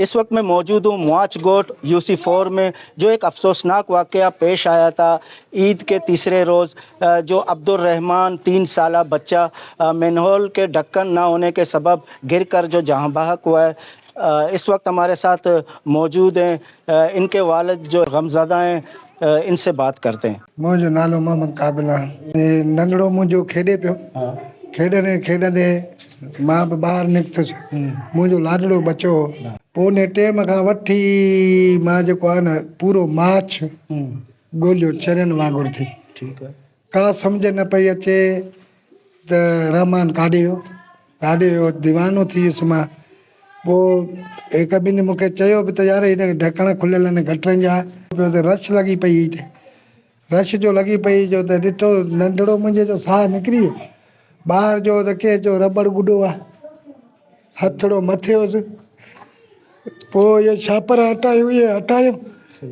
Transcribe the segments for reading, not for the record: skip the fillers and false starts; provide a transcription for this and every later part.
इस वक्त मैं मौजूद हूँ मुआच गोट UC4 में, जो एक अफसोसनाक वाक़या पेश आया था ईद के तीसरे रोज़। जो अब्दुल रहमान 3 साला बच्चा मैनहोल के ढक्कन ना होने के सबब गिर कर जो जहाँ बहक हुआ है। इस वक्त हमारे साथ मौजूद हैं इनके वालिद जो गमज़दा हैं। इनसे बात करते हैं। मुझो नालो मोहम्मद काबिल आहे। नंढड़ो मुंहिंजो खेॾे पियो, खेॾंदे खेॾंदे मां बि ॿाहिरि निकितुसि। मुंहिंजो लाडलो बचो हो। पोइ टेम खां वठी मां जेको आहे न पूरो मार्च ॻोल्हियो चरियनि वांगुरु थी। ठीकु आहे। का सम्झ न पई अचे त रहमान काॾे वियो दीवानो थी वियुसि मां। पोइ हिकु ॿिनि मूंखे चयो बि त यार हिन ढकण खुलियल आहिनि गटरनि जा, पियो त रश लॻी पई हुई। रश जो लॻी पई जो त ॾिठो नंढड़ो मुंहिंजे जो साह निकिरी वियो। ॿाहिरि जो त के चयो रबड़ गुॾो आहे, हथड़ो मथे हुअसि। पोइ इहे छापर हटायूं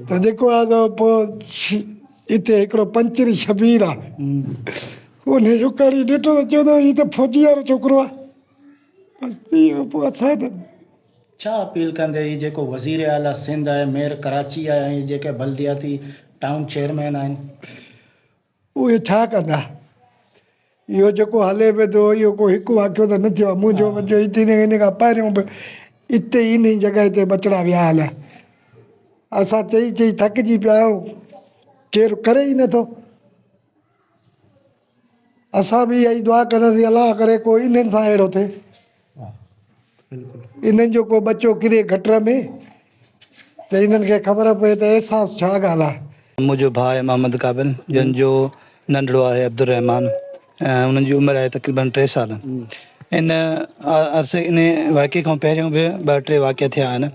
त जेको आहे त पोइ हिते हिकिड़ो पंचरी शबीर आहे, उन जो कड़ी ॾिठो त चवंदो हीअ त फौजी वारो छोकिरो आहे। बसि पोइ असां त छा अपील कंदे ही जेको वज़ीर आला सिंध आहे, मेयर कराची आहे, ऐं जेके बल्दियाती टाउन चेयरमैन आहिनि, उहे छा कंदा? इहो जेको हले पियो थो इहो को हिकु वाक़ियो त न थियो आहे। मुंहिंजो बच्चो हिते इन खां पहिरियों बि हिते इन ई जॻह ते बचड़ा विया हल। असां चई थकिजी पिया आहियूं, केरु करे ई नथो। असां बि इहा ई दुआ कंदासीं अलाह करे कोई इन्हनि सां अहिड़ो थिए। इन्हनि जो को बच्चो किरे गटर में त इन्हनि खे ख़बर पए त अहसासु छा ॻाल्हि आहे। मुंहिंजो भाउ आहे मोहम्मद काबिल, जंहिंजो नंढड़ो आहे अब्दुल रहमान, ऐं उन्हनि जी उमिरि आहे तक़रीबन 3 साल। इन अरसे इन वाक़े खां पहिरियों बि 2-3 वाक़िया थिया आहिनि,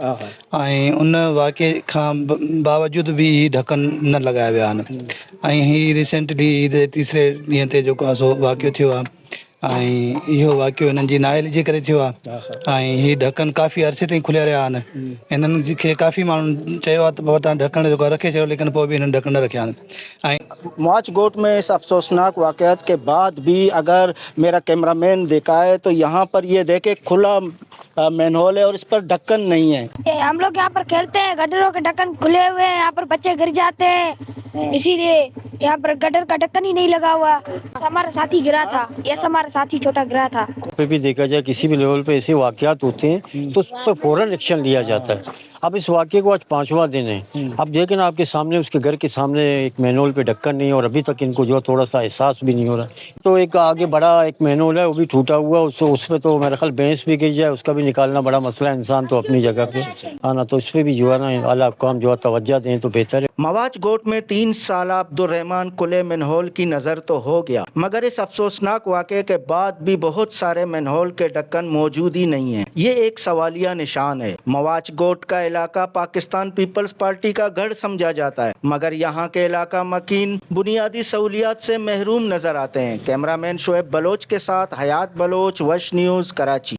ऐं उन वाक़े खां बावजूदि बि ही ढकन न लॻाया विया आहिनि। ऐं हीअ रिसेंटली ईद तीसरे ॾींहं ते जेको आहे सो वाक़ियो थियो आहे, ऐं इहो वाक़ियो हिननि जी नाअहली जे करे थियो आहे। ऐं हीअ ढकन काफ़ी अरसे ताईं खुलिया रहिया आहिनि। हिननि खे काफ़ी माण्हुनि चयो आहे त पोइ तव्हां ढकण जेको रखे छॾियो, लेकिन पोइ बि हिननि ढकण न रखिया आहिनि। ऐं मुआच गोट में इस अफसोसनाक वाक़यात के बाद भी अगर मेरा कैमरामैन दिखाए तो यहाँ पर ये देखे खुला मैनहोल है और इस पर ढक्कन नहीं है। हम लोग यहाँ पर खेलते हैं, गटरों के ढक्कन खुले हुए हैं, यहाँ पर बच्चे गिर जाते हैं, इसीलिए यहाँ पर गटर का ढक्कन ही नहीं लगा हुआ। हमारा साथी गिरा था, यस हमारा साथी छोटा गिरा था। पे भी देखा जाए किसी भी लेवल पे ऐसे वाकयात होते हैं तो उस पर फौरन एक्शन लिया जाता है। अब इस वाकये को आज 5वां दिन है। अब देखें ना आपके सामने उसके घर के सामने एक मैनहोल पे ढक्कन नहीं है और अभी तक इनको जो थोड़ा सा एहसास भी नहीं हो रहा। तो एक आगे बड़ा एक मैनहोल है वो भी टूटा हुआ, उस पर तो मेरा ख्याल भैंस भी गिर जाए उसका भी निकालना बड़ा मसला है। इंसान तो अपनी जगह पे आना, तो इस पर भी जो है ना आला हुक्काम जो है तवज्जो दें तो बेहतर है। मुआच गोट में 3 साला अब्दुल रहमान खुले मैनहोल की नज़र तो हो गया, मगर इस अफसोसनाक वाक़े के बाद भी बहुत सारे मैनहोल के ढक्कन मौजूद ही नहीं है। ये एक सवालिया निशान है। मुआच गोट का इलाका पाकिस्तान पीपल्स पार्टी का गढ़ समझा जाता है, मगर यहाँ के इलाका मकीन बुनियादी सहूलियात से महरूम नजर आते हैं। कैमरामैन शोएब बलोच के साथ हयात बलोच, वश न्यूज़, कराची।